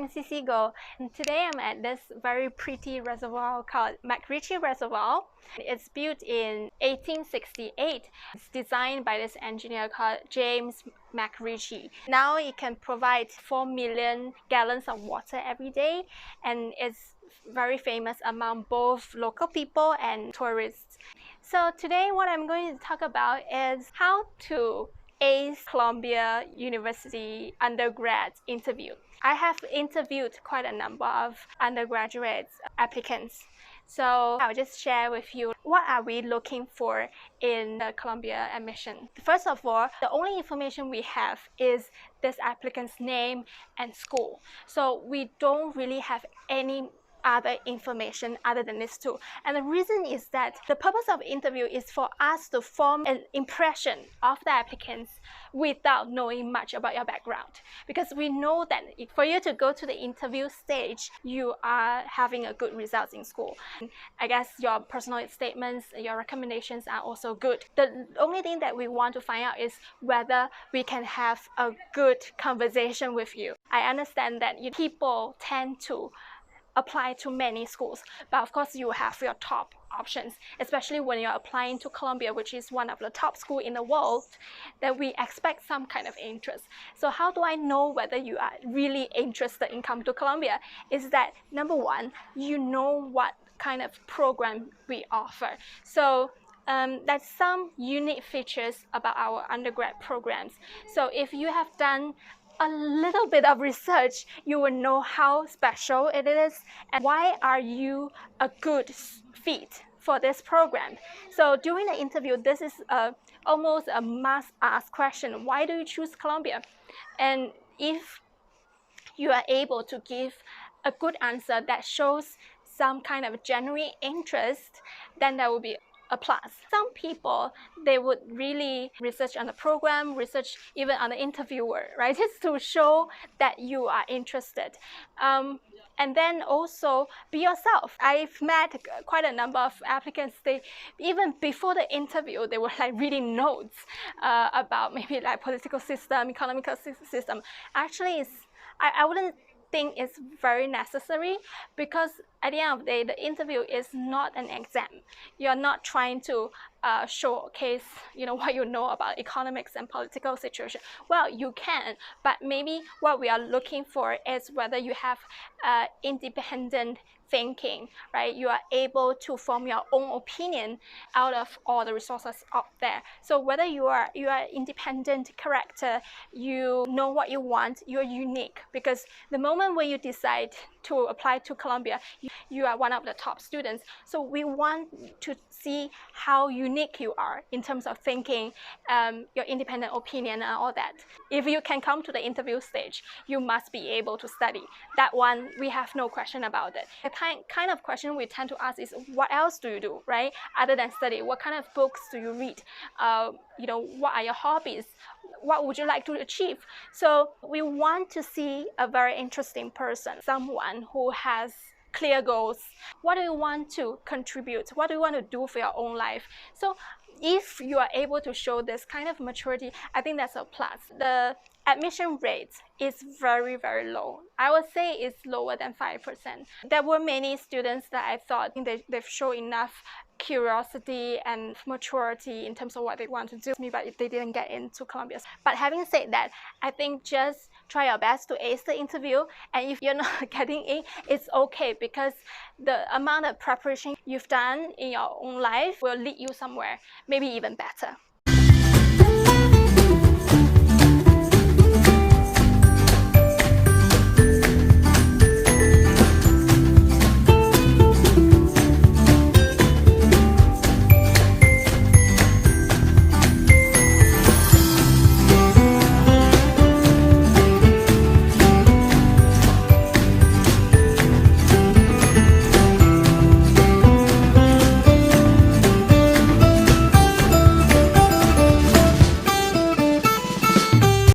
I'm Sissi Goh, and today I'm at this very pretty reservoir called McRitchie Reservoir. It's built in 1868. It's designed by this engineer called James McRitchie. Now it can provide 4 million gallons of water every day, and it's very famous among both local people and tourists. So today what I'm going to talk about is how to ace Columbia University undergrad interview. I have interviewed quite a number of undergraduate applicants. So I'll just share with you what are we looking for in the Columbia admission. First of all, the only information we have is this applicant's name and school. So we don't really have any other information other than these two. And the reason is that the purpose of interview is for us to form an impression of the applicants without knowing much about your background. Because we know that for you to go to the interview stage, you are having a good result in school. I guess your personal statements, your recommendations are also good. The only thing that we want to find out is whether we can have a good conversation with you. I understand that people tend to apply to many schools, but of course you have your top options, especially when you're applying to Columbia, which is one of the top schools in the world, that we expect some kind of interest. So how do I know whether you are really interested in coming to Columbia? Is that number one, you know what kind of program we offer. So there's some unique features about our undergrad programs. So if you have done a little bit of research, you will know how special it is and why are you a good fit for this program. So during the interview, this is almost a must-ask question. Why do you choose Columbia? And if you are able to give a good answer that shows some kind of genuine interest, then that will be a plus. Some people, they would really research on the program, research even on the interviewer, right? Just to show that you are interested. And then also be yourself. I've met quite a number of applicants. They, even before the interview, they were like reading notes about maybe like political system, economical system. Actually, I wouldn't think it's very necessary, because at the end of the day, the interview is not an exam. You're not trying to showcase, what you know about economics and political situation. Well, you can, but maybe what we are looking for is whether you have independent thinking, right? You are able to form your own opinion out of all the resources out there. So whether you are independent character, you know what you want, you're unique, because the moment when you decide to apply to Columbia, you are one of the top students. So we want to see how unique you are in terms of thinking, your independent opinion and all that. If you can come to the interview stage, you must be able to study. That one, we have no question about it. The kind of question we tend to ask is, what else do you do, right? Other than study, what kind of books do you read? What are your hobbies? What would you like to achieve? So we want to see a very interesting person, someone who has clear goals. What do you want to contribute? What do you want to do for your own life? So if you are able to show this kind of maturity, I think that's a plus. The admission rate is very, very low. I would say it's lower than 5%. There were many students that I thought they've shown enough curiosity and maturity in terms of what they want to do, but they didn't get into Columbia. But having said that, I think just try your best to ace the interview, and if you're not getting in, it's okay, because the amount of preparation you've done in your own life will lead you somewhere, maybe even better.